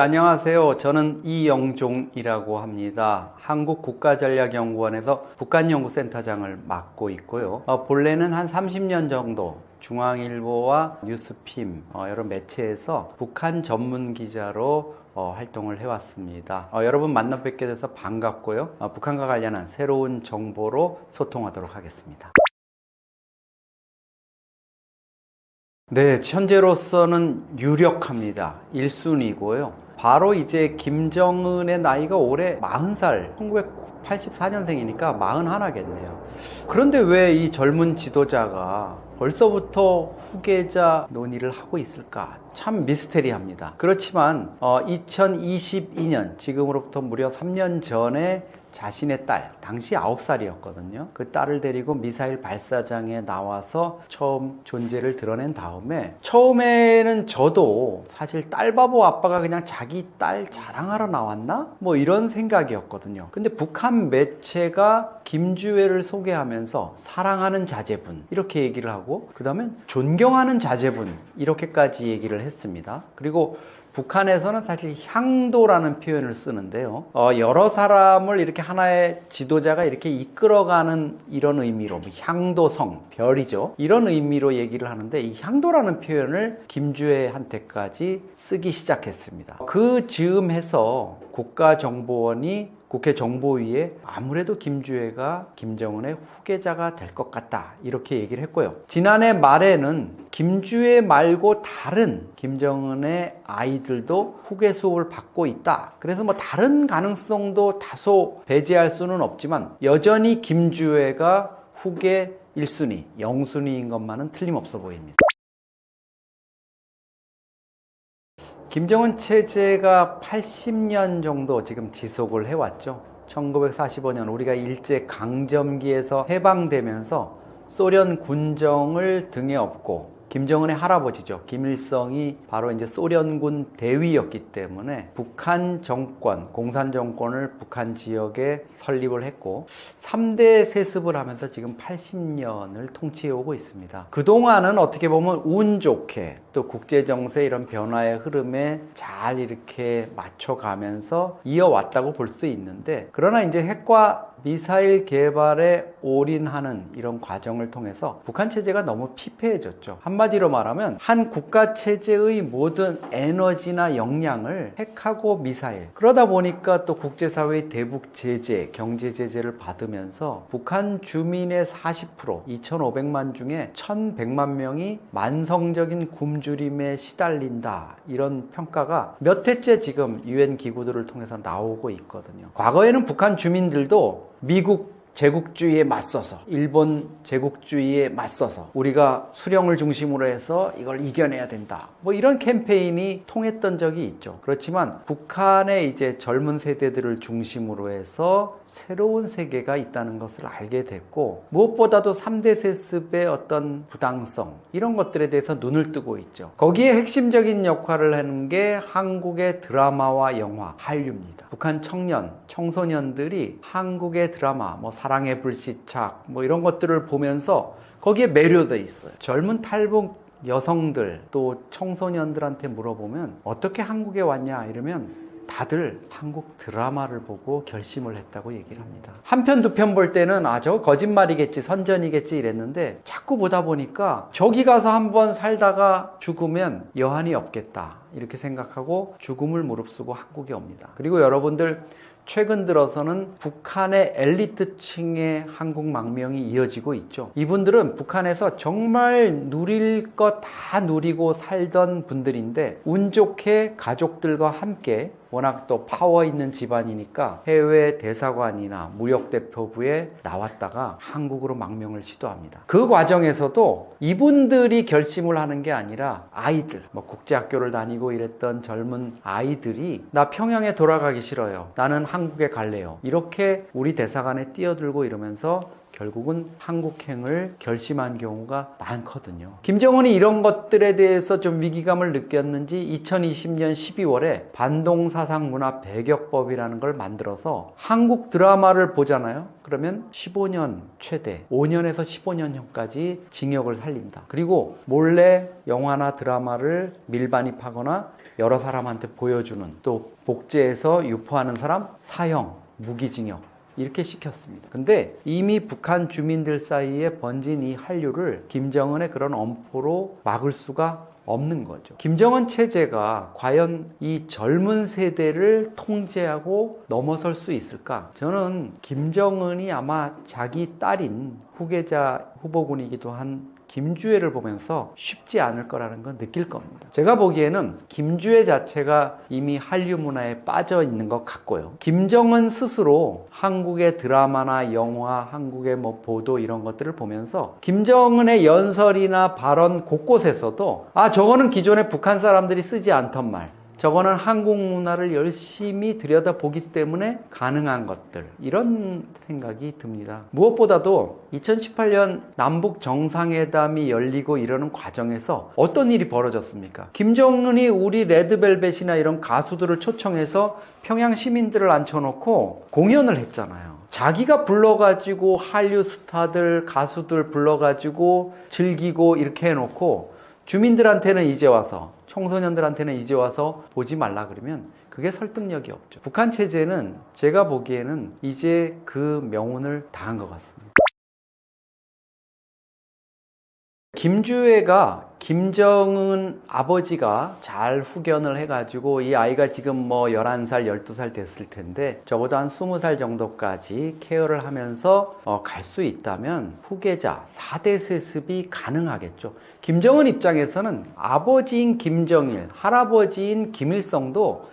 안녕하세요. 저는 이영종이라고 합니다. 한국국가전략연구원에서 북한연구센터장을 맡고 있고요. 본래는 한 30년 정도 중앙일보와 뉴스핌 여러 매체에서 북한 전문 기자로 활동을 해왔습니다. 여러분 만나 뵙게 돼서 반갑고요. 북한과 관련한 새로운 정보로 소통하도록 하겠습니다. 네, 현재로서는 유력합니다. 1순위고요. 바로 이제 김정은의 나이가 올해 40살, 1984년생이니까 41겠네요. 그런데 왜 이 젊은 지도자가 벌써부터 후계자 논의를 하고 있을까? 참 미스테리합니다. 그렇지만 2022년, 지금으로부터 무려 3년 전에 자신의 딸, 당시 9살이었거든요. 그 딸을 데리고 미사일 발사장에 나와서 처음 존재를 드러낸 다음에, 처음에는 저도 사실 딸바보 아빠가 그냥 자기 딸 자랑하러 나왔나? 뭐 이런 생각이었거든요. 근데 북한 매체가 김주애를 소개하면서 사랑하는 자제분 이렇게 얘기를 하고, 그 다음에 존경하는 자제분 이렇게까지 얘기를 했습니다. 그리고 북한에서는 사실 향도라는 표현을 쓰는데요. 여러 사람을 이렇게 하나의 지도자가 이렇게 이끌어가는 이런 의미로, 향도성, 별이죠. 이런 의미로 얘기를 하는데, 이 향도라는 표현을 김주애한테까지 쓰기 시작했습니다. 그 즈음해서 국가정보원이 국회 정보위에 아무래도 김주애가 김정은의 후계자가 될 것 같다 이렇게 얘기를 했고요. 지난해 말에는 김주애 말고 다른 김정은의 아이들도 후계 수업을 받고 있다. 그래서 뭐 다른 가능성도 다소 배제할 수는 없지만 여전히 김주애가 후계 1순위, 0순위인 것만은 틀림없어 보입니다. 김정은 체제가 80년 정도 지금 지속을 해왔죠. 1945년 우리가 일제 강점기에서 해방되면서 소련 군정을 등에 업고, 김정은의 할아버지죠. 김일성이 바로 이제 소련군 대위였기 때문에 북한 정권, 공산 정권을 북한 지역에 설립을 했고 3대 세습을 하면서 지금 80년을 통치해 오고 있습니다. 그동안은 어떻게 보면 운 좋게 또 국제정세 이런 변화의 흐름에 잘 이렇게 맞춰가면서 이어왔다고 볼 수 있는데, 그러나 이제 핵과 미사일 개발에 올인하는 이런 과정을 통해서 북한 체제가 너무 피폐해졌죠. 한마디로 말하면 한 국가 체제의 모든 에너지나 역량을 핵하고 미사일, 그러다 보니까 또 국제사회의 대북 제재, 경제 제재를 받으면서 북한 주민의 40%, 2,500만 중에 1,100만 명이 만성적인 굶주림에 시달린다, 이런 평가가 몇 해째 지금 UN 기구들을 통해서 나오고 있거든요. 과거에는 북한 주민들도 미국 제국주의에 맞서서, 일본 제국주의에 맞서서 우리가 수령을 중심으로 해서 이걸 이겨내야 된다, 뭐 이런 캠페인이 통했던 적이 있죠. 그렇지만 북한의 이제 젊은 세대들을 중심으로 해서 새로운 세계가 있다는 것을 알게 됐고, 무엇보다도 3대 세습의 어떤 부당성 이런 것들에 대해서 눈을 뜨고 있죠. 거기에 핵심적인 역할을 하는 게 한국의 드라마와 영화, 한류입니다. 북한 청소년들이 한국의 드라마, 뭐 사랑의 불시착, 뭐 이런 것들을 보면서 거기에 매료돼 있어요. 젊은 탈북 여성들 또 청소년들한테 물어보면 어떻게 한국에 왔냐 이러면 다들 한국 드라마를 보고 결심을 했다고 얘기를 합니다. 한 편, 두 편 볼 때는 저거 거짓말이겠지, 선전이겠지 이랬는데, 자꾸 보다 보니까 저기 가서 한번 살다가 죽으면 여한이 없겠다 이렇게 생각하고 죽음을 무릅쓰고 한국에 옵니다. 그리고 여러분들, 최근 들어서는 북한의 엘리트층의 한국 망명이 이어지고 있죠. 이분들은 북한에서 정말 누릴 것 다 누리고 살던 분들인데, 운 좋게 가족들과 함께, 워낙 또 파워 있는 집안이니까 해외 대사관이나 무역대표부에 나왔다가 한국으로 망명을 시도합니다. 그 과정에서도 이분들이 결심을 하는 게 아니라 아이들, 뭐 국제학교를 다니고 이랬던 젊은 아이들이 나 평양에 돌아가기 싫어요, 나는 한국에 갈래요, 이렇게 우리 대사관에 뛰어들고 이러면서 결국은 한국행을 결심한 경우가 많거든요. 김정은이 이런 것들에 대해서 좀 위기감을 느꼈는지 2020년 12월에 반동사상문화 배격법이라는 걸 만들어서 한국 드라마를 보잖아요. 그러면 15년 최대 5년에서 15년형까지 징역을 살린다. 그리고 몰래 영화나 드라마를 밀반입하거나 여러 사람한테 보여주는, 또 복제해서 유포하는 사람 사형, 무기징역 이렇게 시켰습니다. 근데 이미 북한 주민들 사이에 번진 이 한류를 김정은의 그런 엄포로 막을 수가 없는 거죠. 김정은 체제가 과연 이 젊은 세대를 통제하고 넘어설 수 있을까? 저는 김정은이 아마 자기 딸인 후계자 후보군이기도 한 김주애를 보면서 쉽지 않을 거라는 건 느낄 겁니다. 제가 보기에는 김주애 자체가 이미 한류 문화에 빠져 있는 것 같고요. 김정은 스스로 한국의 드라마나 영화, 한국의 보도 이런 것들을 보면서 김정은의 연설이나 발언 곳곳에서도 저거는 기존에 북한 사람들이 쓰지 않던 말, 저거는 한국 문화를 열심히 들여다보기 때문에 가능한 것들, 이런 생각이 듭니다. 무엇보다도 2018년 남북 정상회담이 열리고 이러는 과정에서 어떤 일이 벌어졌습니까? 김정은이 우리 레드벨벳이나 이런 가수들을 초청해서 평양 시민들을 앉혀놓고 공연을 했잖아요. 자기가 불러가지고 한류 스타들, 가수들 불러가지고 즐기고 이렇게 해놓고 주민들한테는 이제 와서, 청소년들한테는 이제 와서 보지 말라 그러면 그게 설득력이 없죠. 북한 체제는 제가 보기에는 이제 그 명운을 당한 것 같습니다. 김주애가 김정은 아버지가 잘 후견을 해가지고 이 아이가 지금 11살, 12살 됐을 텐데 적어도 한 20살 정도까지 케어를 하면서 갈 수 있다면 후계자 4대 세습이 가능하겠죠. 김정은 입장에서는 아버지인 김정일, 할아버지인 김일성도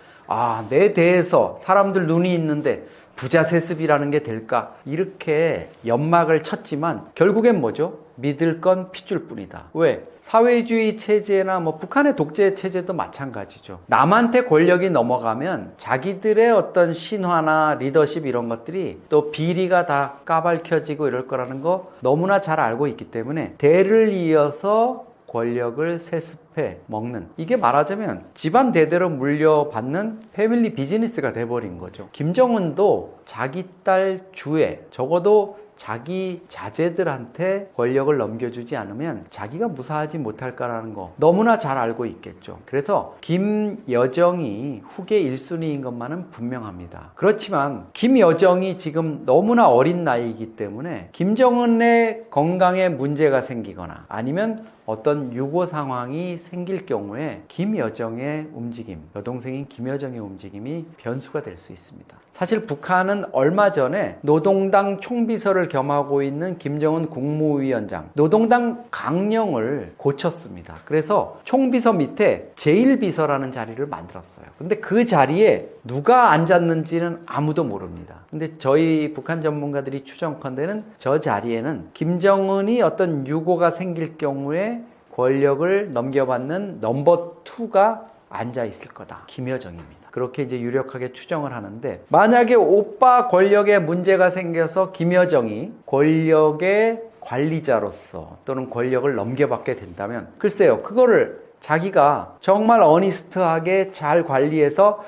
내 대에서 사람들 눈이 있는데 부자 세습이라는 게 될까? 이렇게 연막을 쳤지만 결국엔 뭐죠? 믿을 건 핏줄 뿐이다. 왜? 사회주의 체제나 북한의 독재 체제도 마찬가지죠. 남한테 권력이 넘어가면 자기들의 어떤 신화나 리더십 이런 것들이 또 비리가 다 까발켜지고 이럴 거라는 거 너무나 잘 알고 있기 때문에 대를 이어서 권력을 세습해 먹는, 이게 말하자면 집안 대대로 물려받는 패밀리 비즈니스가 돼버린 거죠. 김정은도 자기 딸 주애, 적어도 자기 자제들한테 권력을 넘겨주지 않으면 자기가 무사하지 못할까라는 거 너무나 잘 알고 있겠죠. 그래서 김여정이 후계 1순위인 것만은 분명합니다. 그렇지만 김여정이 지금 너무나 어린 나이이기 때문에 김정은의 건강에 문제가 생기거나 아니면 어떤 유고 상황이 생길 경우에 김여정의 움직임, 여동생인 김여정의 움직임이 변수가 될 수 있습니다. 사실 북한은 얼마 전에 노동당 총비서를 겸하고 있는 김정은 국무위원장, 노동당 강령을 고쳤습니다. 그래서 총비서 밑에 제1비서라는 자리를 만들었어요. 근데 그 자리에 누가 앉았는지는 아무도 모릅니다. 근데 저희 북한 전문가들이 추정컨대는 저 자리에는 김정은이 어떤 유고가 생길 경우에 권력을 넘겨받는 넘버 2가 앉아 있을 거다. 김여정입니다. 그렇게 이제 유력하게 추정을 하는데, 만약에 오빠 권력에 문제가 생겨서 김여정이 권력의 관리자로서 또는 권력을 넘겨받게 된다면, 글쎄요, 그거를 자기가 정말 어니스트하게 잘 관리해서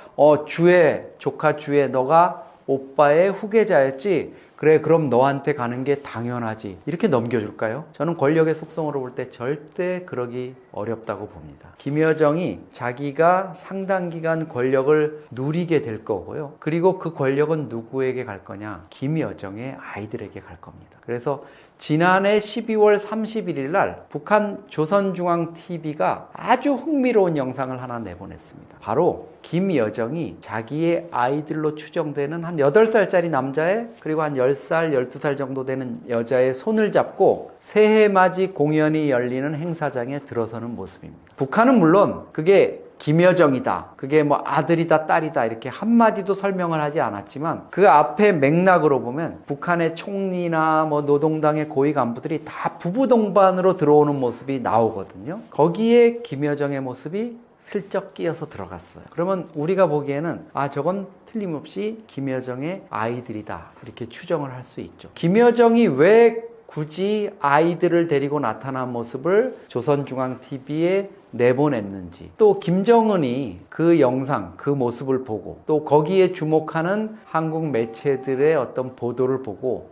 주애, 조카 주애, 너가 오빠의 후계자였지? 그래, 그럼 너한테 가는 게 당연하지. 이렇게 넘겨줄까요? 저는 권력의 속성으로 볼 때 절대 그러기 어렵다고 봅니다. 김여정이 자기가 상당 기간 권력을 누리게 될 거고요. 그리고 그 권력은 누구에게 갈 거냐? 김여정의 아이들에게 갈 겁니다. 그래서 지난해 12월 31일 날 북한 조선중앙TV가 아주 흥미로운 영상을 하나 내보냈습니다. 바로 김여정이 자기의 아이들로 추정되는 한 8살짜리 남자애, 그리고 한 10살, 12살 정도 되는 여자의 손을 잡고 새해맞이 공연이 열리는 행사장에 들어서는 모습입니다. 북한은 물론 그게 김여정이다, 그게 아들이다, 딸이다 이렇게 한마디도 설명을 하지 않았지만 그 앞에 맥락으로 보면 북한의 총리나 노동당의 고위 간부들이 다 부부 동반으로 들어오는 모습이 나오거든요. 거기에 김여정의 모습이 슬쩍 끼어서 들어갔어요. 그러면 우리가 보기에는 저건 틀림없이 김여정의 아이들이다 이렇게 추정을 할 수 있죠. 김여정이 왜 굳이 아이들을 데리고 나타난 모습을 조선중앙TV에 내보냈는지, 또 김정은이 그 영상, 그 모습을 보고 또 거기에 주목하는 한국 매체들의 어떤 보도를 보고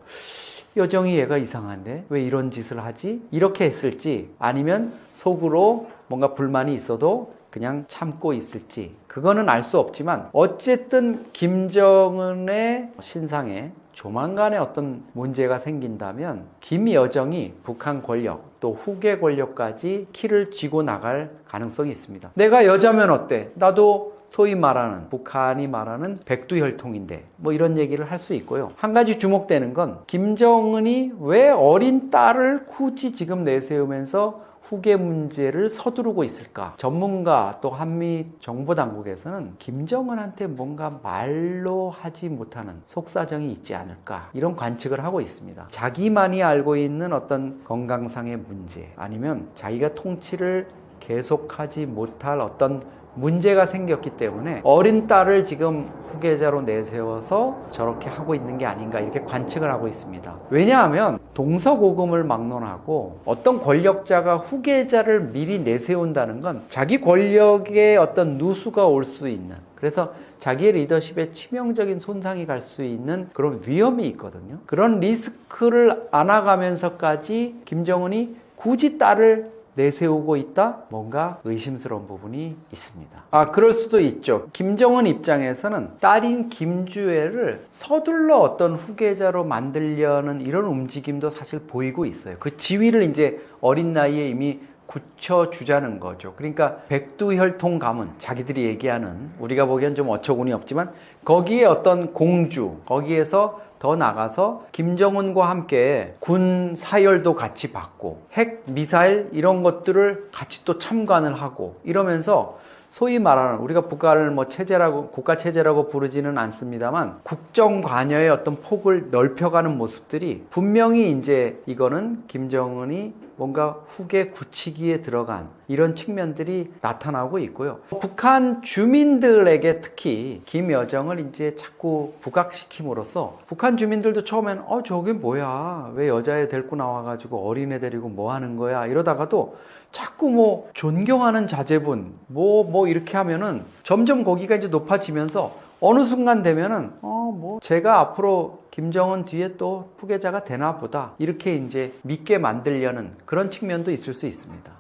여정이 얘가 이상한데 왜 이런 짓을 하지? 이렇게 했을지, 아니면 속으로 뭔가 불만이 있어도 그냥 참고 있을지, 그거는 알 수 없지만 어쨌든 김정은의 신상에 조만간에 어떤 문제가 생긴다면 김여정이 북한 권력 또 후계 권력까지 키를 쥐고 나갈 가능성이 있습니다. 내가 여자면 어때? 나도 소위 말하는 북한이 말하는 백두혈통인데 뭐 이런 얘기를 할 수 있고요. 한 가지 주목되는 건 김정은이 왜 어린 딸을 굳이 지금 내세우면서 후계 문제를 서두르고 있을까? 전문가 또 한미 정보당국에서는 김정은한테 뭔가 말로 하지 못하는 속사정이 있지 않을까? 이런 관측을 하고 있습니다. 자기만이 알고 있는 어떤 건강상의 문제, 아니면 자기가 통치를 계속하지 못할 어떤 문제가 생겼기 때문에 어린 딸을 지금 후계자로 내세워서 저렇게 하고 있는 게 아닌가 이렇게 관측을 하고 있습니다. 왜냐하면 동서고금을 막론하고 어떤 권력자가 후계자를 미리 내세운다는 건 자기 권력에 어떤 누수가 올 수 있는, 그래서 자기의 리더십에 치명적인 손상이 갈 수 있는 그런 위험이 있거든요. 그런 리스크를 안아가면서까지 김정은이 굳이 딸을 내세우고 있다? 뭔가 의심스러운 부분이 있습니다. 그럴 수도 있죠. 김정은 입장에서는 딸인 김주애를 서둘러 어떤 후계자로 만들려는 이런 움직임도 사실 보이고 있어요. 그 지위를 이제 어린 나이에 이미 굳혀주자는 거죠. 그러니까 백두혈통 가문, 자기들이 얘기하는, 우리가 보기엔 좀 어처구니 없지만 거기에 어떤 공주, 거기에서 더 나가서 김정은과 함께 군 사열도 같이 받고 핵, 미사일 이런 것들을 같이 또 참관을 하고 이러면서 소위 말하는, 우리가 북한을 뭐 체제라고, 국가 체제라고 부르지는 않습니다만 국정 관여의 어떤 폭을 넓혀가는 모습들이 분명히 이제 이거는 김정은이 뭔가 후계 굳히기에 들어간 이런 측면들이 나타나고 있고요. 북한 주민들에게 특히 김여정을 이제 자꾸 부각시킴으로써 북한 주민들도 처음엔 저게 뭐야, 왜 여자애 데리고 나와가지고 어린애 데리고 뭐 하는 거야 이러다가도 자꾸 뭐 존경하는 자제분 뭐 이렇게 하면은 점점 거기가 이제 높아지면서 어느 순간 되면은 제가 앞으로 김정은 뒤에 또 후계자가 되나 보다 이렇게 이제 믿게 만들려는 그런 측면도 있을 수 있습니다.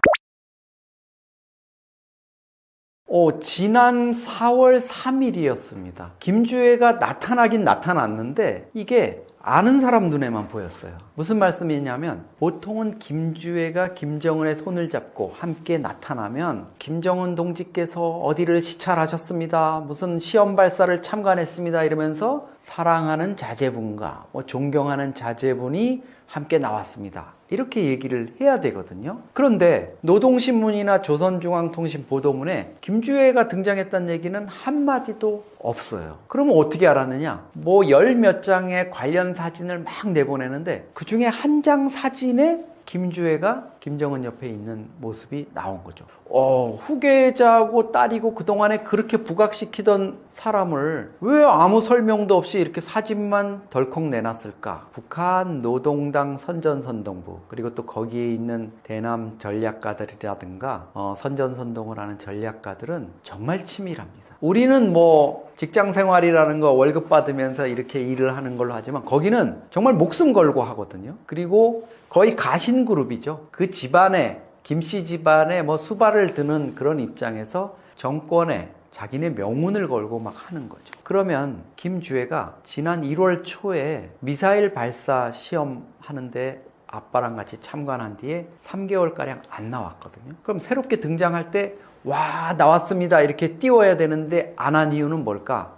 지난 4월 3일이었습니다. 김주애가 나타나긴 나타났는데 이게 아는 사람 눈에만 보였어요. 무슨 말씀이냐면 보통은 김주애가 김정은의 손을 잡고 함께 나타나면 김정은 동지께서 어디를 시찰하셨습니다, 무슨 시험 발사를 참관했습니다 이러면서 사랑하는 자제분과 존경하는 자제분이 함께 나왔습니다 이렇게 얘기를 해야 되거든요. 그런데 노동신문이나 조선중앙통신 보도문에 김주애가 등장했다는 얘기는 한마디도 없어요. 그러면 어떻게 알았느냐? 열 몇 장의 관련 사진을 막 내보내는데 그 중에 한 장 사진에 김주애가 김정은 옆에 있는 모습이 나온 거죠. 후계자고 딸이고 그동안에 그렇게 부각시키던 사람을 왜 아무 설명도 없이 이렇게 사진만 덜컥 내놨을까? 북한 노동당 선전선동부, 그리고 또 거기에 있는 대남 전략가들이라든가 선전선동을 하는 전략가들은 정말 치밀합니다. 우리는 직장 생활이라는 거 월급 받으면서 이렇게 일을 하는 걸로 하지만 거기는 정말 목숨 걸고 하거든요. 그리고 거의 가신 그룹이죠. 그 집안에, 김씨 집안에 수발을 드는 그런 입장에서 정권에 자기네 명운을 걸고 막 하는 거죠. 그러면 김주애가 지난 1월 초에 미사일 발사 시험 하는데 아빠랑 같이 참관한 뒤에 3개월가량 안 나왔거든요. 그럼 새롭게 등장할 때 와, 나왔습니다 이렇게 띄워야 되는데 안 한 이유는 뭘까?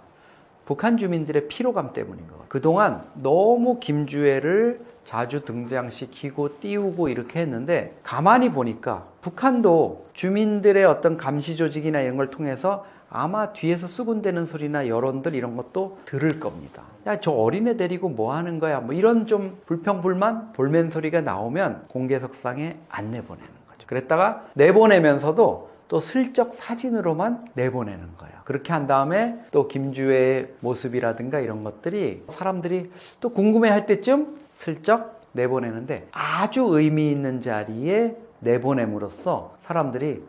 북한 주민들의 피로감 때문인 것 같아요. 그동안 너무 김주애를 자주 등장시키고 띄우고 이렇게 했는데 가만히 보니까 북한도 주민들의 어떤 감시 조직이나 이런 걸 통해서 아마 뒤에서 수군대는 소리나 여론들 이런 것도 들을 겁니다. 야, 저 어린애 데리고 뭐 하는 거야? 이런 좀 불평불만, 볼멘 소리가 나오면 공개석상에 안 내보내는 거죠. 그랬다가 내보내면서도 또 슬쩍 사진으로만 내보내는 거예요. 그렇게 한 다음에 또 김주혜의 모습이라든가 이런 것들이 사람들이 또 궁금해할 때쯤 슬쩍 내보내는데 아주 의미 있는 자리에 내보냄으로써 사람들이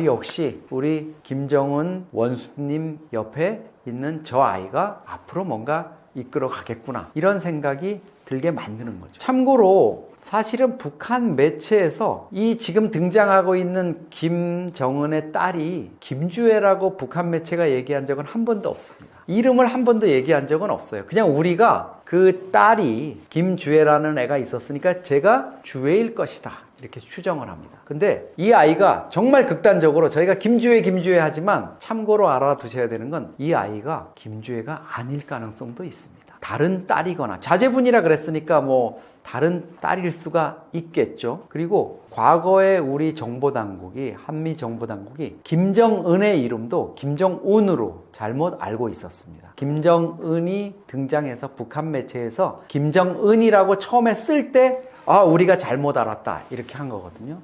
역시 우리 김정은 원수님 옆에 있는 저 아이가 앞으로 뭔가 이끌어 가겠구나 이런 생각이 들게 만드는 거죠. 참고로 사실은 북한 매체에서 이 지금 등장하고 있는 김정은의 딸이 김주혜라고 북한 매체가 얘기한 적은 한 번도 없습니다. 이름을 한 번도 얘기한 적은 없어요. 그냥 우리가 그 딸이 김주혜라는 애가 있었으니까 제가 주혜일 것이다 이렇게 추정을 합니다. 근데 이 아이가 정말 극단적으로 저희가 김주혜 하지만 참고로 알아두셔야 되는 건 이 아이가 김주혜가 아닐 가능성도 있습니다. 다른 딸이거나 자제분이라 그랬으니까 뭐 다른 딸일 수가 있겠죠. 그리고 과거에 우리 정보당국이 한미 정보당국이 김정은의 이름도 김정운으로 잘못 알고 있었습니다. 김정은이 등장해서 북한 매체에서 김정은이라고 처음에 쓸 때 우리가 잘못 알았다 이렇게 한 거거든요.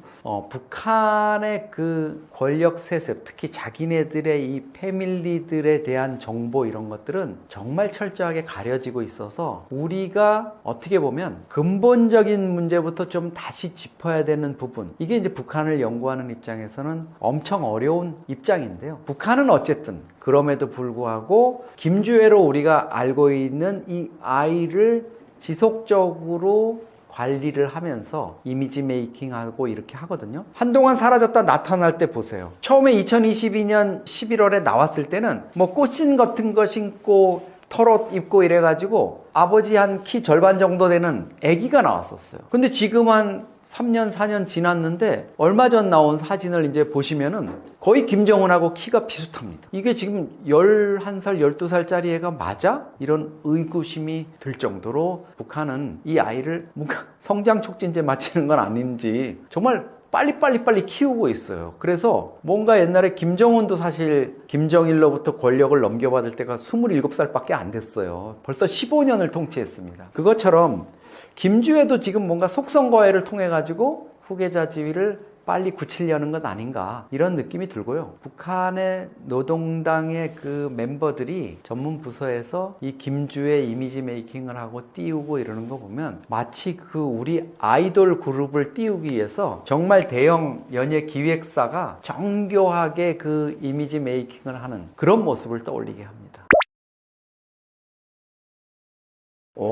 북한의 그 권력 세습, 특히 자기네들의 이 패밀리들에 대한 정보 이런 것들은 정말 철저하게 가려지고 있어서 우리가 어떻게 보면 근본적인 문제부터 좀 다시 짚어야 되는 부분, 이게 이제 북한을 연구하는 입장에서는 엄청 어려운 입장인데요. 북한은 어쨌든 그럼에도 불구하고 김주혜로 우리가 알고 있는 이 아이를 지속적으로 관리를 하면서 이미지 메이킹하고 이렇게 하거든요. 한동안 사라졌다 나타날 때 보세요. 처음에 2022년 11월에 나왔을 때는 뭐 꽃신 같은 거 신고 털옷 입고 이래가지고 아버지 한 키 절반 정도 되는 아기가 나왔었어요. 근데 지금 한 3년, 4년 지났는데 얼마 전 나온 사진을 이제 보시면은 거의 김정은하고 키가 비슷합니다. 이게 지금 11살, 12살짜리 애가 맞아? 이런 의구심이 들 정도로 북한은 이 아이를 뭔가 성장 촉진제 맞히는 건 아닌지 정말 빨리 키우고 있어요. 그래서 뭔가 옛날에 김정은도 사실 김정일로부터 권력을 넘겨받을 때가 27살밖에 안 됐어요. 벌써 15년을 통치했습니다. 그것처럼 김주혜도 지금 뭔가 속성거래를 통해 가지고 후계자 지위를 빨리 굳히려는 건 아닌가 이런 느낌이 들고요. 북한의 노동당의 그 멤버들이 전문 부서에서 이 김주혜 이미지 메이킹을 하고 띄우고 이러는 거 보면 마치 그 우리 아이돌 그룹을 띄우기 위해서 정말 대형 연예 기획사가 정교하게 그 이미지 메이킹을 하는 그런 모습을 떠올리게 합니다.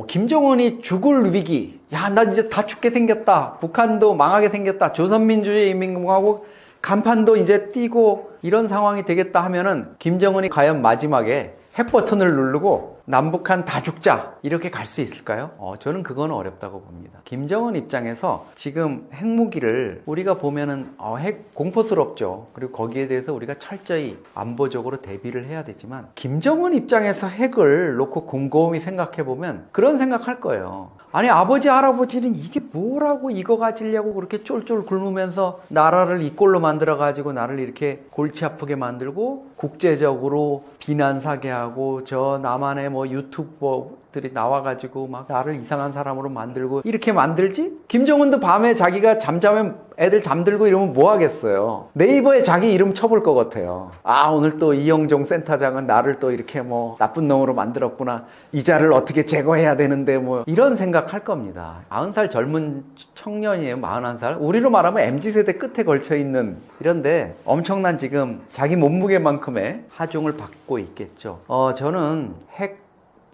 김정은이 죽을 위기. 나 이제 다 죽게 생겼다. 북한도 망하게 생겼다. 조선민주주의인민공화국 간판도 이제 띄고 이런 상황이 되겠다 하면은 김정은이 과연 마지막에 핵 버튼을 누르고 남북한 다 죽자 이렇게 갈 수 있을까요? 저는 그건 어렵다고 봅니다. 김정은 입장에서 지금 핵무기를 우리가 보면은 핵 공포스럽죠. 그리고 거기에 대해서 우리가 철저히 안보적으로 대비를 해야 되지만 김정은 입장에서 핵을 놓고 곰곰이 생각해 보면 그런 생각할 거예요. 아니 아버지 할아버지는 이게 뭐라고 이거 가지려고 그렇게 쫄쫄 굶으면서 나라를 이 꼴로 만들어 가지고 나를 이렇게 골치 아프게 만들고 국제적으로 비난 사게 하고 저 남한의 뭐 유튜버들이 나와가지고 막 나를 이상한 사람으로 만들고 이렇게 만들지? 김정은도 밤에 자기가 잠자면 애들 잠들고 이러면 뭐 하겠어요? 네이버에 자기 이름 쳐볼 것 같아요. 오늘 또 이영종 센터장은 나를 또 이렇게 뭐 나쁜 놈으로 만들었구나. 이자를 어떻게 제거해야 되는데 뭐 이런 생각할 겁니다. 90살 젊은 청년이에요. 41살. 우리로 말하면 MZ세대 끝에 걸쳐있는 이런데 엄청난 지금 자기 몸무게만큼의 하중을 받고 있겠죠. 저는 핵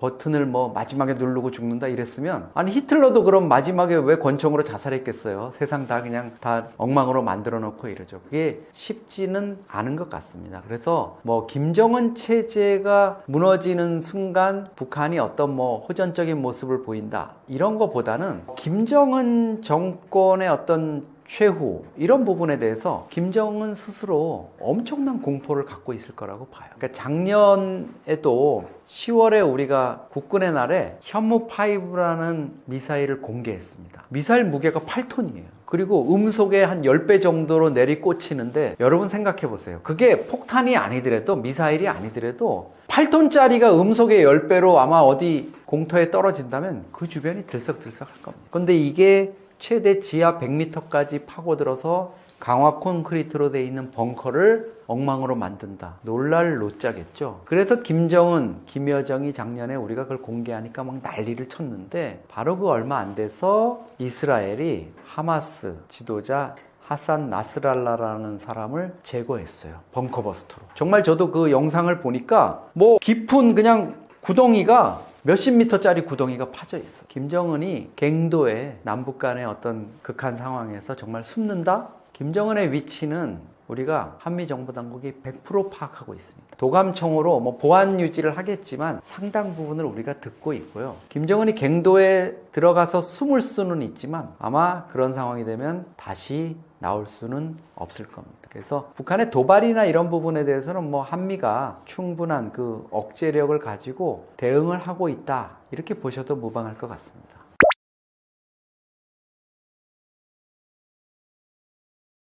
버튼을 뭐 마지막에 누르고 죽는다 이랬으면 아니 히틀러도 그럼 마지막에 왜 권총으로 자살했겠어요? 세상 다 그냥 다 엉망으로 만들어 놓고 이러죠. 그게 쉽지는 않은 것 같습니다. 그래서 뭐 김정은 체제가 무너지는 순간 북한이 어떤 뭐 호전적인 모습을 보인다 이런 거보다는 김정은 정권의 어떤 최후 이런 부분에 대해서 김정은 스스로 엄청난 공포를 갖고 있을 거라고 봐요. 그러니까 작년에도 10월에 우리가 국군의 날에 현무5라는 미사일을 공개했습니다. 미사일 무게가 8톤이에요. 그리고 음속에 한 10배 정도로 내리꽂히는데 여러분 생각해 보세요. 그게 폭탄이 아니더라도 미사일이 아니더라도 8톤짜리가 음속의 10배로 아마 어디 공터에 떨어진다면 그 주변이 들썩들썩 할 겁니다. 근데 이게 최대 지하 100m까지 파고들어서 강화 콘크리트로 되어 있는 벙커를 엉망으로 만든다. 놀랄 노자겠죠. 그래서 김정은, 김여정이 작년에 우리가 그걸 공개하니까 막 난리를 쳤는데 바로 그 얼마 안 돼서 이스라엘이 하마스 지도자 하산 나스랄라라는 사람을 제거했어요. 벙커버스터로. 정말 저도 그 영상을 보니까 뭐 깊은 그냥 구덩이가 몇십 미터짜리 구덩이가 파져 있어. 김정은이 갱도에 남북 간의 어떤 극한 상황에서 정말 숨는다? 김정은의 위치는 우리가 한미정보당국이 100% 파악하고 있습니다. 도감청으로 뭐 보안 유지를 하겠지만 상당 부분을 우리가 듣고 있고요. 김정은이 갱도에 들어가서 숨을 수는 있지만 아마 그런 상황이 되면 다시 나올 수는 없을 겁니다. 그래서 북한의 도발이나 이런 부분에 대해서는 뭐 한미가 충분한 그 억제력을 가지고 대응을 하고 있다. 이렇게 보셔도 무방할 것 같습니다.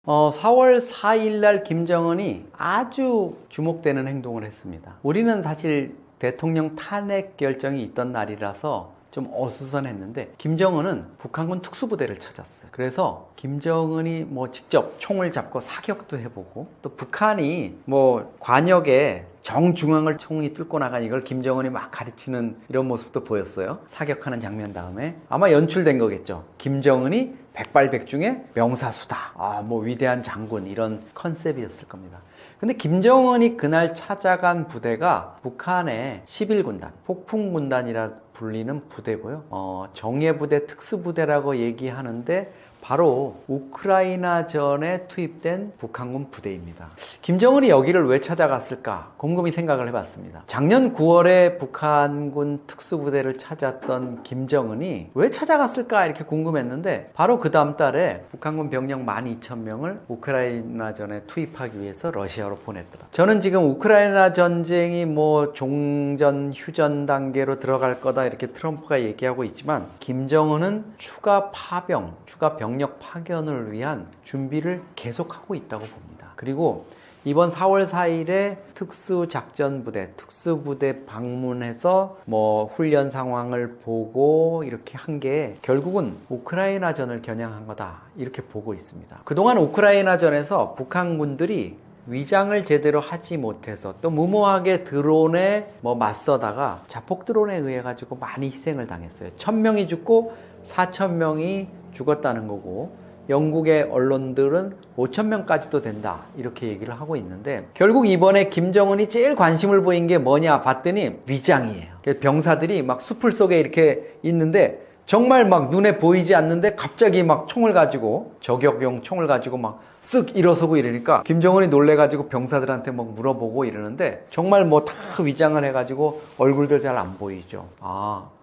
4월 4일 날 김정은이 아주 주목되는 행동을 했습니다. 우리는 사실 대통령 탄핵 결정이 있던 날이라서 좀 어수선했는데 김정은은 북한군 특수부대를 찾았어요. 그래서 김정은이 뭐 직접 총을 잡고 사격도 해보고 또 북한이 뭐 관역에 정중앙을 총이 뚫고 나간 이걸 김정은이 막 가르치는 이런 모습도 보였어요. 사격하는 장면 다음에 아마 연출된 거겠죠. 김정은이 백발백중의 명사수다. 뭐 위대한 장군 이런 컨셉이었을 겁니다. 근데 김정은이 그날 찾아간 부대가 북한의 11군단, 폭풍군단이라 불리는 부대고요. 정예부대, 특수부대라고 얘기하는데 바로 우크라이나전에 투입된 북한군 부대입니다. 김정은이 여기를 왜 찾아갔을까 곰곰이 생각을 해봤습니다. 작년 9월에 북한군 특수부대를 찾았던 김정은이 왜 찾아갔을까 이렇게 궁금했는데 바로 그 다음 달에 북한군 병력 12,000명을 우크라이나전에 투입하기 위해서 러시아로 보냈더라. 저는 지금 우크라이나 전쟁이 뭐 종전, 휴전 단계로 들어갈 거다 이렇게 트럼프가 얘기하고 있지만 김정은은 추가 파병, 추가 병력 파견을 위한 준비를 계속하고 있다고 봅니다. 그리고 이번 4월 4일에 특수작전부대, 특수부대 방문해서 뭐 훈련 상황을 보고 이렇게 한 게 결국은 우크라이나전을 겨냥한 거다 이렇게 보고 있습니다. 그동안 우크라이나전에서 북한군들이 위장을 제대로 하지 못해서 또 무모하게 드론에 뭐 맞서다가 자폭 드론에 의해 가지고 많이 희생을 당했어요. 1,000명이 죽고 4,000명이 죽었다는 거고 영국의 언론들은 5,000명까지도 된다 이렇게 얘기를 하고 있는데 결국 이번에 김정은이 제일 관심을 보인 게 뭐냐 봤더니 위장이에요. 병사들이 막 수풀 속에 이렇게 있는데 정말 막 눈에 보이지 않는데 갑자기 막 총을 가지고 저격용 총을 가지고 막 쓱 일어서고 이러니까 김정은이 놀래가지고 병사들한테 막 물어보고 이러는데 정말 뭐 다 위장을 해가지고 얼굴들 잘 안 보이죠.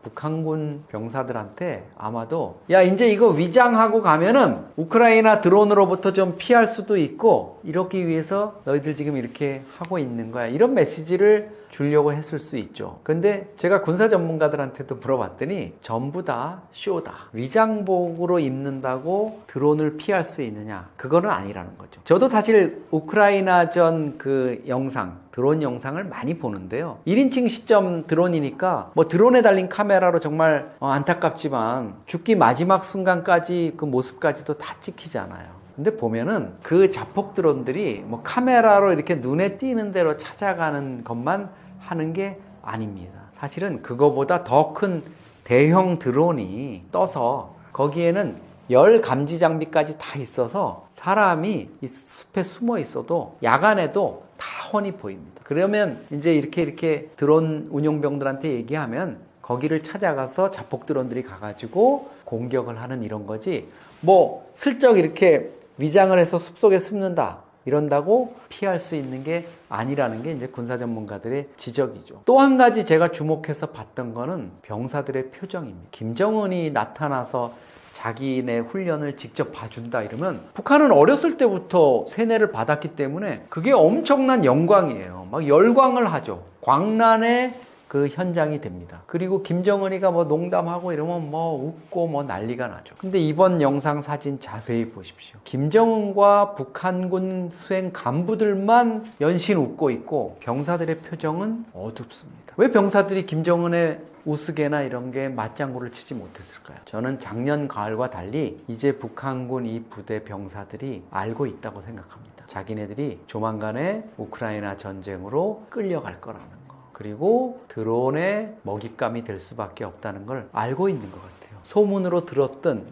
북한군 병사들한테 아마도 야 이제 이거 위장하고 가면은 우크라이나 드론으로부터 좀 피할 수도 있고 이러기 위해서 너희들 지금 이렇게 하고 있는 거야 이런 메시지를 주려고 했을 수 있죠. 근데 제가 군사 전문가들한테도 물어봤더니 전부 다 쇼다. 위장복으로 입는다고 드론을 피할 수 있느냐? 그거는 아니라는 거죠. 저도 사실 우크라이나전 그 영상, 드론 영상을 많이 보는데요. 1인칭 시점 드론이니까 뭐 드론에 달린 카메라로 정말 안타깝지만 죽기 마지막 순간까지 그 모습까지도 다 찍히잖아요. 근데 보면은 그 자폭 드론들이 뭐 카메라로 이렇게 눈에 띄는 대로 찾아가는 것만 하는 게 아닙니다. 사실은 그거보다 더 큰 대형 드론이 떠서 거기에는 열 감지 장비까지 다 있어서 사람이 이 숲에 숨어 있어도 야간에도 다 훤히 보입니다. 그러면 이제 이렇게 드론 운용병들한테 얘기하면 거기를 찾아가서 자폭 드론들이 가가지고 공격을 하는 이런 거지 뭐 슬쩍 이렇게 위장을 해서 숲속에 숨는다 이런다고 피할 수 있는 게 아니라는 게 이제 군사 전문가들의 지적이죠. 또 한 가지 제가 주목해서 봤던 거는 병사들의 표정입니다. 김정은이 나타나서 자기네 훈련을 직접 봐준다 이러면 북한은 어렸을 때부터 세뇌를 받았기 때문에 그게 엄청난 영광이에요. 막 열광을 하죠. 광란의 그 현장이 됩니다. 그리고 김정은이가 뭐 농담하고 이러면 뭐 웃고 뭐 난리가 나죠. 근데 이번 영상 사진 자세히 보십시오. 김정은과 북한군 수행 간부들만 연신 웃고 있고 병사들의 표정은 어둡습니다. 왜 병사들이 김정은의 우스개나 이런 게 맞장구를 치지 못했을까요? 저는 작년 가을과 달리 이제 북한군 이 부대 병사들이 알고 있다고 생각합니다. 자기네들이 조만간에 우크라이나 전쟁으로 끌려갈 거라는 거, 그리고 드론의 먹잇감이 될 수밖에 없다는 걸 알고 있는 것 같아요. 소문으로 들었던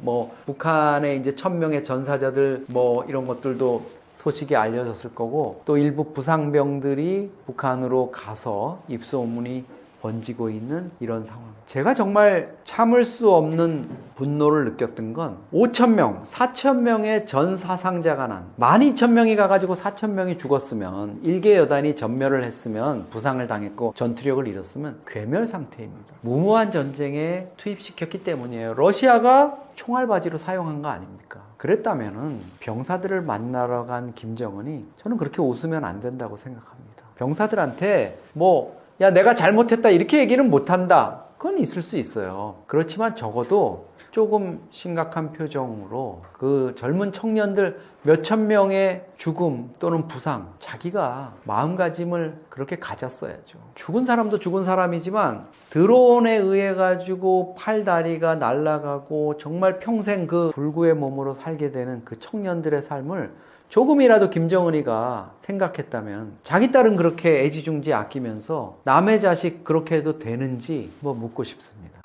북한의 이제 1000명의 전사자들 이런 것들도 소식이 알려졌을 거고, 또 일부 부상병들이 북한으로 가서 입소문이 번지고 있는 이런 상황. 제가 정말 참을 수 없는 분노를 느꼈던 건 5,000명, 4,000명의 전 사상자가 난 12,000명이 가가지고 4,000명이 죽었으면, 일개 여단이 전멸을 했으면, 부상을 당했고 전투력을 잃었으면 괴멸 상태입니다. 무모한 전쟁에 투입시켰기 때문이에요. 러시아가 총알바지로 사용한 거 아닙니까? 그랬다면은 병사들을 만나러 간 김정은이, 저는 그렇게 웃으면 안 된다고 생각합니다. 병사들한테 야, 내가 잘못했다 이렇게 얘기는 못한다, 그건 있을 수 있어요. 그렇지만 적어도 조금 심각한 표정으로 그 젊은 청년들 몇천 명의 죽음 또는 부상, 자기가 마음가짐을 그렇게 가졌어야죠. 죽은 사람도 죽은 사람이지만 드론에 의해 가지고 팔 다리가 날아가고 정말 평생 그 불구의 몸으로 살게 되는 그 청년들의 삶을 조금이라도 김정은이가 생각했다면, 자기 딸은 그렇게 애지중지 아끼면서 남의 자식 그렇게 해도 되는지 묻고 싶습니다.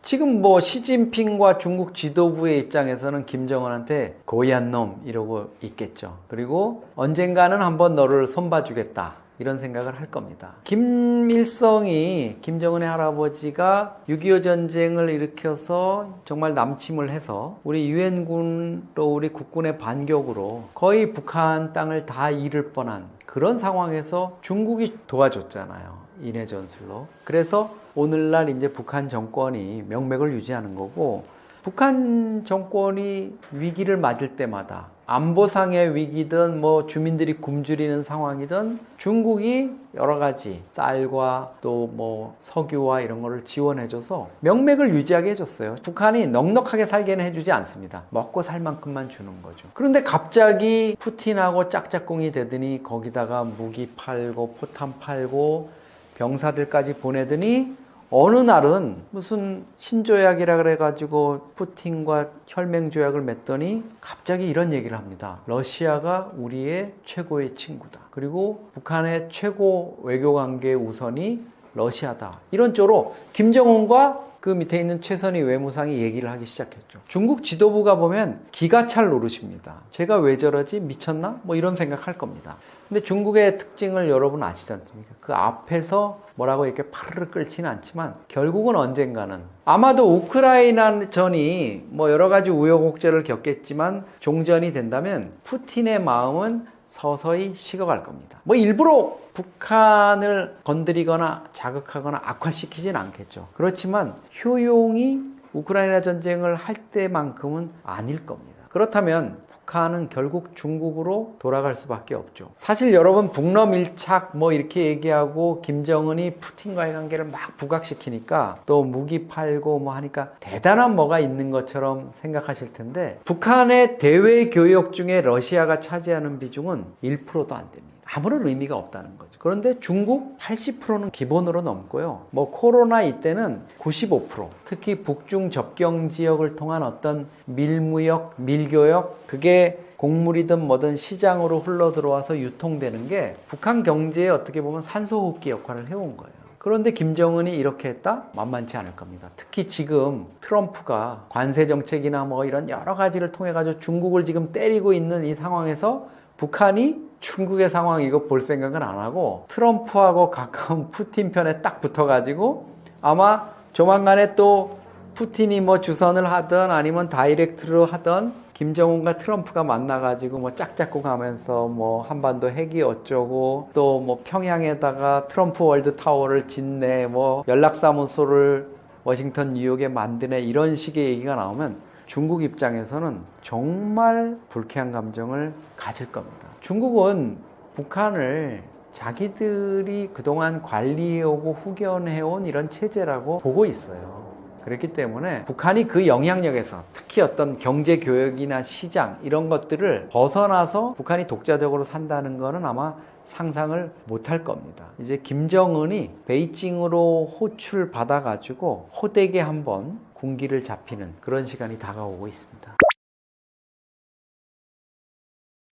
지금 시진핑과 중국 지도부의 입장에서는 김정은한테 고얀 놈 이러고 있겠죠. 그리고 언젠가는 한번 너를 손봐주겠다, 이런 생각을 할 겁니다. 김일성이, 김정은의 할아버지가 6.25 전쟁을 일으켜서 정말 남침을 해서 우리 유엔군 또 우리 국군의 반격으로 거의 북한 땅을 다 잃을 뻔한 그런 상황에서 중국이 도와줬잖아요. 인해 전술로. 그래서 오늘날 이제 북한 정권이 명맥을 유지하는 거고, 북한 정권이 위기를 맞을 때마다 안보상의 위기든 주민들이 굶주리는 상황이든 중국이 여러 가지 쌀과 또 석유와 이런 거를 지원해줘서 명맥을 유지하게 해줬어요. 북한이 넉넉하게 살게는 해주지 않습니다. 먹고 살 만큼만 주는 거죠. 그런데 갑자기 푸틴하고 짝짝꿍이 되더니 거기다가 무기 팔고 포탄 팔고 병사들까지 보내더니 어느 날은 무슨 신조약이라 그래가지고 푸틴과 혈맹조약을 맺더니 갑자기 이런 얘기를 합니다. 러시아가 우리의 최고의 친구다. 그리고 북한의 최고 외교관계 우선이 러시아다. 이런 쪽으로 김정은과 그 밑에 있는 최선희 외무상이 얘기를 하기 시작했죠. 중국 지도부가 보면 기가 찰 노릇입니다. 제가 왜 저러지? 미쳤나? 이런 생각할 겁니다. 근데 중국의 특징을 여러분 아시지 않습니까? 그 앞에서 뭐라고 이렇게 파르르 끓지는 않지만 결국은 언젠가는, 아마도 우크라이나 전이 여러 가지 우여곡절을 겪겠지만 종전이 된다면 푸틴의 마음은 서서히 식어갈 겁니다. 일부러 북한을 건드리거나 자극하거나 악화시키진 않겠죠. 그렇지만 효용이 우크라이나 전쟁을 할 때만큼은 아닐 겁니다. 그렇다면 북한은 결국 중국으로 돌아갈 수밖에 없죠. 사실 여러분, 북러밀착 이렇게 얘기하고 김정은이 푸틴과의 관계를 막 부각시키니까 또 무기 팔고 하니까 대단한 뭐가 있는 것처럼 생각하실 텐데, 북한의 대외 교역 중에 러시아가 차지하는 비중은 1%도 안 됩니다. 아무런 의미가 없다는 거죠. 그런데 중국 80%는 기본으로 넘고요. 코로나 이때는 95%, 특히 북중 접경 지역을 통한 어떤 밀무역, 밀교역, 그게 곡물이든 뭐든 시장으로 흘러 들어와서 유통되는 게 북한 경제에 어떻게 보면 산소호흡기 역할을 해온 거예요. 그런데 김정은이 이렇게 했다? 만만치 않을 겁니다. 특히 지금 트럼프가 관세 정책이나 이런 여러 가지를 통해 가지고 중국을 지금 때리고 있는 이 상황에서 북한이 중국의 상황 이거 볼 생각은 안 하고 트럼프하고 가까운 푸틴 편에 딱 붙어가지고 아마 조만간에 또 푸틴이 주선을 하든 아니면 다이렉트로 하든 김정은과 트럼프가 만나가지고 짝짝꿍 하면서 한반도 핵이 어쩌고 또 평양에다가 트럼프 월드타워를 짓네, 연락사무소를 워싱턴 뉴욕에 만드네, 이런 식의 얘기가 나오면 중국 입장에서는 정말 불쾌한 감정을 가질 겁니다. 중국은 북한을 자기들이 그동안 관리해오고 후견해온 이런 체제라고 보고 있어요. 그렇기 때문에 북한이 그 영향력에서 특히 어떤 경제 교역이나 시장 이런 것들을 벗어나서 북한이 독자적으로 산다는 거는 아마 상상을 못할 겁니다. 이제 김정은이 베이징으로 호출 받아가지고 호되게 한번 군기를 잡히는 그런 시간이 다가오고 있습니다.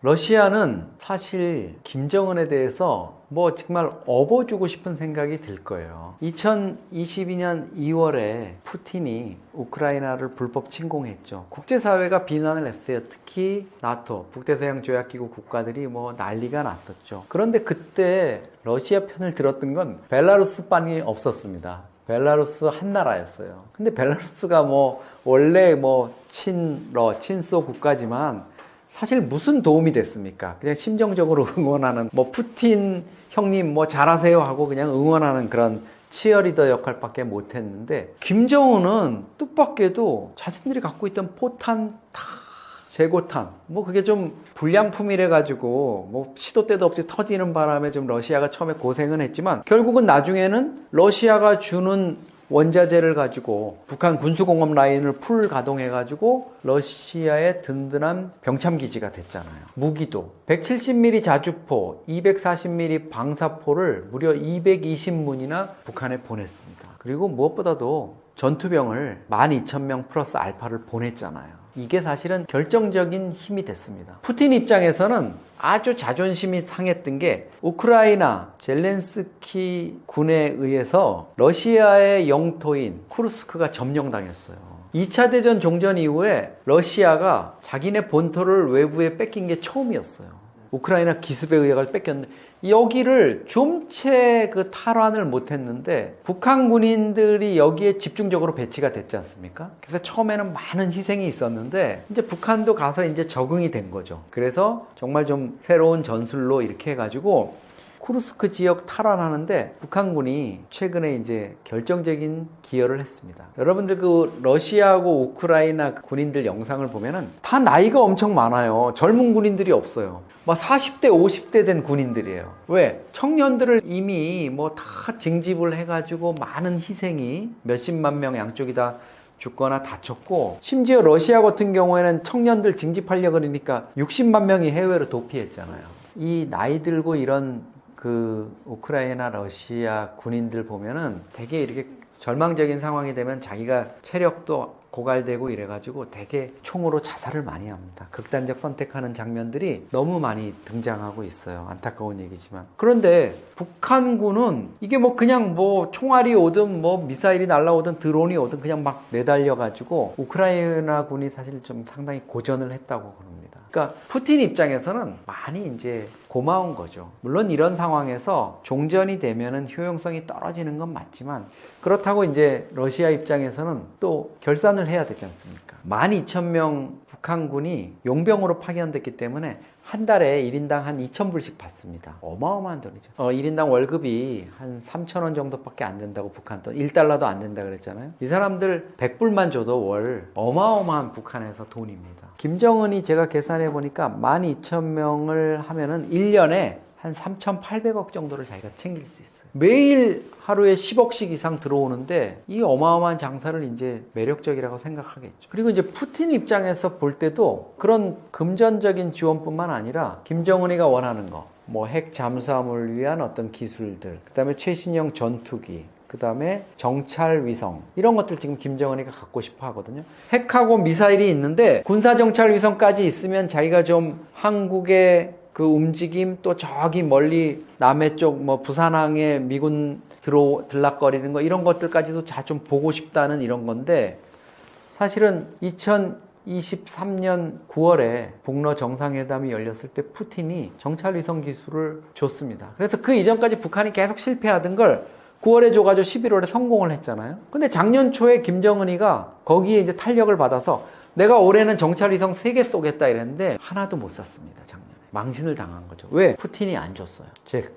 러시아는 사실 김정은에 대해서 뭐 정말 업어주고 싶은 생각이 들 거예요. 2022년 2월에 푸틴이 우크라이나를 불법 침공했죠. 국제사회가 비난을 했어요. 특히 나토, 북대서양 조약기구 국가들이 뭐 난리가 났었죠. 그런데 그때 러시아 편을 들었던 건 벨라루스뿐이 없었습니다. 벨라루스 한 나라였어요. 근데 벨라루스가 뭐 원래 뭐 친소 국가지만 사실 무슨 도움이 됐습니까? 그냥 심정적으로 응원하는, 뭐 푸틴 형님 뭐 잘하세요 하고 그냥 응원하는 그런 치어리더 역할밖에 못했는데, 김정은은 뜻밖에도 자신들이 갖고 있던 포탄 다 재고탄, 뭐 그게 좀 불량품이래 가지고 뭐 시도 때도 없이 터지는 바람에 좀 러시아가 처음에 고생은 했지만, 결국은 나중에는 러시아가 주는 원자재를 가지고 북한 군수공업 라인을 풀 가동해가지고 러시아의 든든한 병참기지가 됐잖아요. 무기도 170mm 자주포, 240mm 방사포를 무려 220문이나 북한에 보냈습니다. 그리고 무엇보다도 전투병을 12,000명 플러스 알파를 보냈잖아요. 이게 사실은 결정적인 힘이 됐습니다. 푸틴 입장에서는 아주 자존심이 상했던 게, 우크라이나 젤렌스키 군에 의해서 러시아의 영토인 쿠르스크가 점령당했어요. 2차 대전 종전 이후에 러시아가 자기네 본토를 외부에 뺏긴 게 처음이었어요. 우크라이나 기습에 의해 뺏겼는데, 여기를 좀채 그 탈환을 못했는데 북한 군인들이 여기에 집중적으로 배치가 됐지 않습니까? 그래서 처음에는 많은 희생이 있었는데 이제 북한도 가서 이제 적응이 된 거죠. 그래서 정말 좀 새로운 전술로 이렇게 해가지고 쿠르스크 지역 탈환하는데 북한군이 최근에 이제 결정적인 기여를 했습니다. 여러분들 그 러시아하고 우크라이나 군인들 영상을 보면은 다 나이가 엄청 많아요. 젊은 군인들이 없어요. 막 40대, 50대 된 군인들이에요. 왜? 청년들을 이미 뭐 다 징집을 해가지고 많은 희생이 몇십만 명 양쪽이 다 죽거나 다쳤고, 심지어 러시아 같은 경우에는 청년들 징집하려고 그러니까 60만 명이 해외로 도피했잖아요. 이 나이 들고 이런 그 우크라이나 러시아 군인들 보면은 되게 이렇게 절망적인 상황이 되면 자기가 체력도 고갈되고 이래가지고 되게 총으로 자살을 많이 합니다. 극단적 선택하는 장면들이 너무 많이 등장하고 있어요. 안타까운 얘기지만. 그런데 북한군은 이게 뭐 그냥 뭐 총알이 오든 뭐 미사일이 날라오든 드론이 오든 그냥 막 내달려가지고 우크라이나 군이 사실 좀 상당히 고전을 했다고 그럽니다. 그러니까 푸틴 입장에서는 많이 이제 고마운 거죠. 물론 이런 상황에서 종전이 되면은 효용성이 떨어지는 건 맞지만, 그렇다고 이제 러시아 입장에서는 또 결산을 해야 되지 않습니까? 12,000명 북한군이 용병으로 파견됐기 때문에 한 달에 1인당 한 2,000불씩 받습니다. 어마어마한 돈이죠. 1인당 월급이 한 3,000원 정도밖에 안 된다고, 북한 돈 1달러도 안 된다 그랬잖아요. 이 사람들 100불만 줘도 월 어마어마한 북한에서 돈입니다. 김정은이 제가 계산해 보니까 12,000명을 하면은 1년에 한 3,800억 정도를 자기가 챙길 수 있어요. 매일 하루에 10억씩 이상 들어오는데 이 어마어마한 장사를 이제 매력적이라고 생각하겠죠. 그리고 이제 푸틴 입장에서 볼 때도 그런 금전적인 지원뿐만 아니라 김정은이가 원하는 거, 뭐 핵 잠수함을 위한 어떤 기술들, 그다음에 최신형 전투기, 그 다음에 정찰 위성, 이런 것들 지금 김정은이가 갖고 싶어 하거든요. 핵하고 미사일이 있는데 군사 정찰 위성까지 있으면 자기가 좀 한국의 그 움직임, 또 저기 멀리 남해 쪽 뭐 부산항에 미군 들락거리는 거, 이런 것들까지도 다 좀 보고 싶다는 이런 건데, 사실은 2023년 9월에 북러 정상회담이 열렸을 때 푸틴이 정찰위성 기술을 줬습니다. 그래서 그 이전까지 북한이 계속 실패하던 걸 9월에 줘가지고 11월에 성공을 했잖아요. 근데 작년 초에 김정은이가 거기에 이제 탄력을 받아서 내가 올해는 정찰위성 3개 쏘겠다 이랬는데 하나도 못 쐈습니다, 작년에. 망신을 당한 거죠. 왜? 푸틴이 안 줬어요.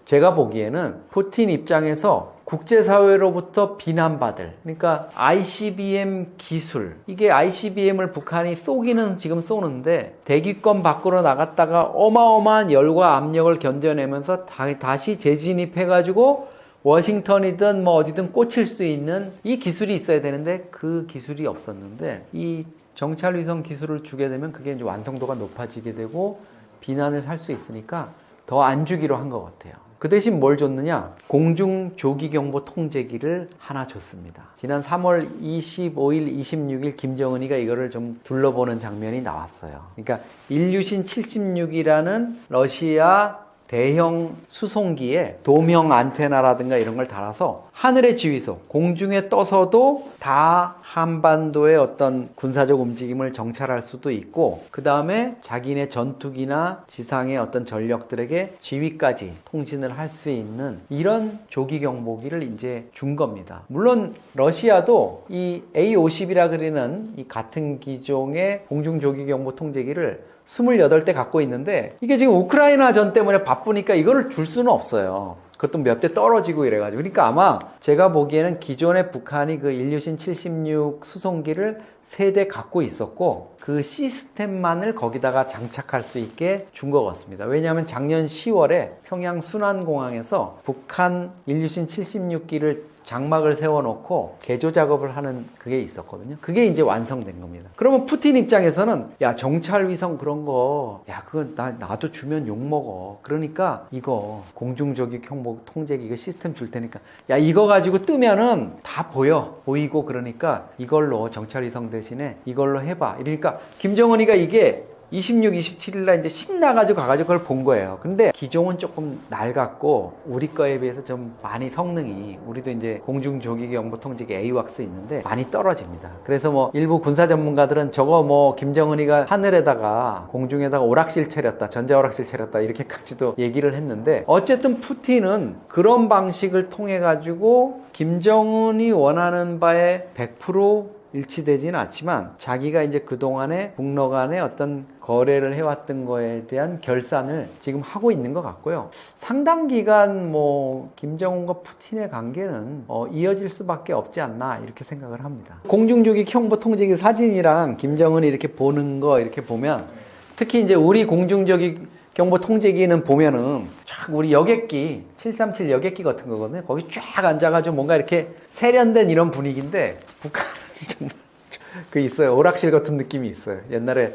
제가 보기에는 푸틴 입장에서 국제사회로부터 비난받을, 그러니까 ICBM 기술, 이게 ICBM을 북한이 쏘기는 지금 쏘는데 대기권 밖으로 나갔다가 어마어마한 열과 압력을 견뎌내면서 다시 재진입해가지고 워싱턴이든 뭐 어디든 꽂힐 수 있는 이 기술이 있어야 되는데 그 기술이 없었는데, 이 정찰위성 기술을 주게 되면 그게 이제 완성도가 높아지게 되고 비난을 할 수 있으니까 더 안 주기로 한 것 같아요. 그 대신 뭘 줬느냐? 공중조기경보 통제기를 하나 줬습니다. 지난 3월 25일, 26일 김정은이가 이거를 좀 둘러보는 장면이 나왔어요. 그러니까 일류신 76이라는 러시아 대형 수송기에 도명 안테나라든가 이런 걸 달아서 하늘의 지휘소, 공중에 떠서도 다 한반도의 어떤 군사적 움직임을 정찰할 수도 있고, 그 다음에 자기네 전투기나 지상의 어떤 전력들에게 지휘까지 통신을 할 수 있는 이런 조기 경보기를 이제 준 겁니다. 물론 러시아도 이 A-50이라 그러는 이 같은 기종의 공중 조기 경보 통제기를 28대 갖고 있는데, 이게 지금 우크라이나 전 때문에 바쁘니까 이거를 줄 수는 없어요. 그것도 몇 대 떨어지고 이래가지고. 그러니까 아마 제가 보기에는 기존에 북한이 그 일류신 76 수송기를 3대 갖고 있었고, 그 시스템만을 거기다가 장착할 수 있게 준 것 같습니다. 왜냐하면 작년 10월에 평양 순안공항에서 북한 일류신 76기를 장막을 세워놓고 개조 작업을 하는 그게 있었거든요. 그게 이제 완성된 겁니다. 그러면 푸틴 입장에서는 야, 정찰 위성 그런 거, 야, 그거 나도 주면 욕먹어. 그러니까 이거 공중조기 경보 통제기 이거 시스템 줄 테니까, 야, 이거 가지고 뜨면은 다 보이고, 그러니까 이걸로 정찰 위성 대신에 이걸로 해봐. 이러니까 김정은이가 이게 26, 27일날 이제 신나가지고 가가지고 그걸 본 거예요. 근데 기종은 조금 낡았고, 우리 거에 비해서 좀 많이 성능이, 우리도 이제 공중조기경보 통제기 AWACS 있는데 많이 떨어집니다. 그래서 뭐 일부 군사 전문가들은 저거 뭐 김정은이가 하늘에다가 공중에다가 오락실 차렸다, 전자오락실 차렸다, 이렇게까지도 얘기를 했는데, 어쨌든 푸틴은 그런 방식을 통해 가지고 김정은이 원하는 바에 100% 일치되지는 않지만 자기가 이제 그동안에 북러 간의 어떤 거래를 해왔던 거에 대한 결산을 지금 하고 있는 것 같고요. 상당 기간 뭐 김정은과 푸틴의 관계는 이어질 수밖에 없지 않나 이렇게 생각을 합니다. 공중조기 경보 통제기 사진이랑 김정은이 이렇게 보는 거 이렇게 보면, 특히 이제 우리 공중조기 경보 통제기는 보면은 쫙 우리 여객기 737 여객기 같은 거거든요. 거기 쫙 앉아가지고 뭔가 이렇게 세련된 이런 분위기인데, 북한은 정말 그 있어요. 오락실 같은 느낌이 있어요. 옛날에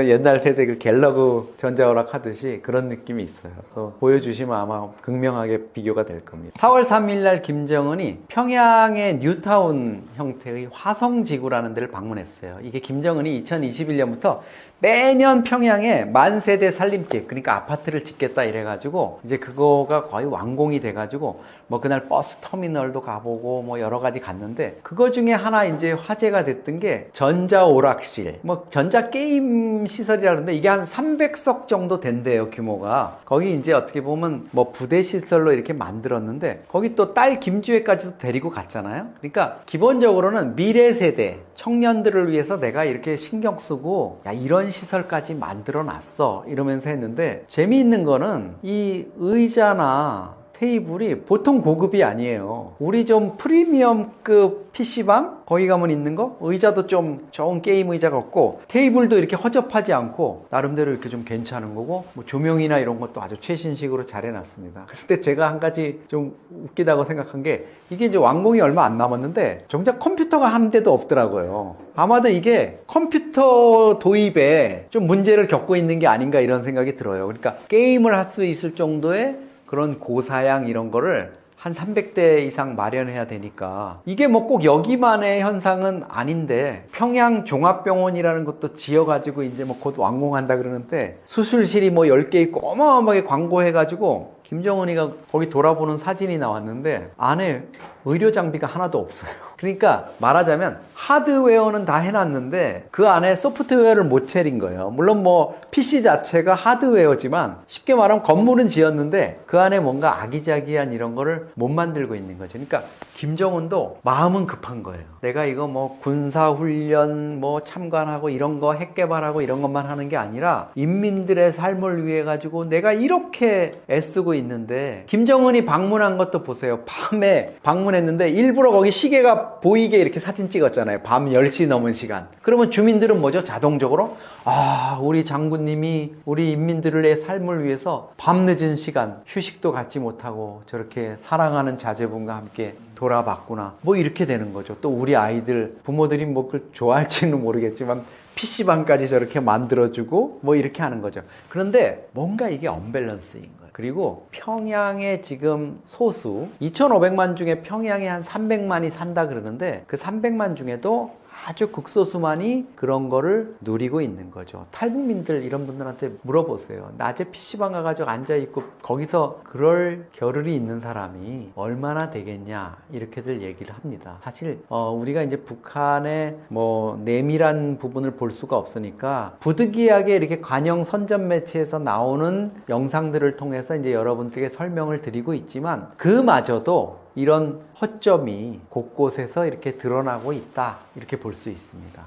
옛날 세대 그 갤러그 전자오락 하듯이 그런 느낌이 있어요. 보여주시면 아마 극명하게 비교가 될 겁니다. 4월 3일 날 김정은이 평양의 뉴타운 형태의 화성지구라는 데를 방문했어요. 이게 김정은이 2021년부터 매년 평양에 만세대 살림집, 그러니까 아파트를 짓겠다 이래가지고 이제 그거가 거의 완공이 돼가지고 뭐 그날 버스 터미널도 가보고 뭐 여러 가지 갔는데, 그거 중에 하나 이제 화제가 됐던 게 전자 오락실, 뭐 전자 게임 시설이라 그러는데 이게 한 300석 정도 된대요, 규모가. 거기 이제 어떻게 보면 뭐 부대 시설로 이렇게 만들었는데, 거기 또 딸 김주혜까지도 데리고 갔잖아요. 그러니까 기본적으로는 미래 세대 청년들을 위해서 내가 이렇게 신경 쓰고, 야, 이런 시설까지 만들어 놨어 이러면서 했는데, 재미있는 거는 이 의자나 테이블이 보통 고급이 아니에요. 우리 좀 프리미엄급 PC방? 거기 가면 있는 거? 의자도 좀 좋은 게임 의자가 없고, 테이블도 이렇게 허접하지 않고 나름대로 이렇게 좀 괜찮은 거고, 뭐 조명이나 이런 것도 아주 최신식으로 잘 해놨습니다. 근데 제가 한 가지 좀 웃기다고 생각한 게, 이게 이제 완공이 얼마 안 남았는데 정작 컴퓨터가 한 대도 없더라고요. 아마도 이게 컴퓨터 도입에 좀 문제를 겪고 있는 게 아닌가 이런 생각이 들어요. 그러니까 게임을 할 수 있을 정도의 그런 고사양 이런 거를 한 300대 이상 마련해야 되니까, 이게 뭐 꼭 여기만의 현상은 아닌데, 평양 종합병원이라는 것도 지어가지고 이제 뭐 곧 완공한다 그러는데, 수술실이 뭐 10개 있고 어마어마하게 광고해가지고 김정은이가 거기 돌아보는 사진이 나왔는데 안에 의료 장비가 하나도 없어요. 그러니까 말하자면 하드웨어는 다 해놨는데 그 안에 소프트웨어를 못 차린 거예요. 물론 뭐 PC 자체가 하드웨어지만 쉽게 말하면 건물은 지었는데 그 안에 뭔가 아기자기한 이런 거를 못 만들고 있는 거죠. 그러니까 김정은도 마음은 급한 거예요. 내가 이거 뭐 군사훈련 뭐 참관하고 이런 거 핵개발하고 이런 것만 하는 게 아니라 인민들의 삶을 위해 가지고 내가 이렇게 애쓰고 있는데, 김정은이 방문한 것도 보세요. 밤에 방문했는데 일부러 거기 시계가 보이게 이렇게 사진 찍었잖아요. 밤 10시 넘은 시간. 그러면 주민들은 뭐죠? 자동적으로 우리 장군님이 우리 인민들의 삶을 위해서 밤늦은 시간 휴식도 갖지 못하고 저렇게 사랑하는 자제분과 함께 돌아봤구나, 뭐 이렇게 되는 거죠. 또 우리 아이들 부모들이 뭐 그걸 좋아할지는 모르겠지만 PC방까지 저렇게 만들어주고 뭐 이렇게 하는 거죠. 그런데 뭔가 이게 언밸런스인 거예요. 그리고 평양에 지금 소수 2,500만 중에 평양에 한 300만이 산다 그러는데 그 300만 중에도 아주 극소수만이 그런 거를 누리고 있는 거죠. 탈북민들 이런 분들한테 물어보세요. 낮에 PC방 가가지고 앉아있고 거기서 그럴 겨를이 있는 사람이 얼마나 되겠냐 이렇게들 얘기를 합니다. 사실 우리가 이제 북한의 뭐 내밀한 부분을 볼 수가 없으니까 부득이하게 이렇게 관영 선전 매체에서 나오는 영상들을 통해서 이제 여러분들에게 설명을 드리고 있지만 그마저도 이런 허점이 곳곳에서 이렇게 드러나고 있다 이렇게 볼 수 있습니다.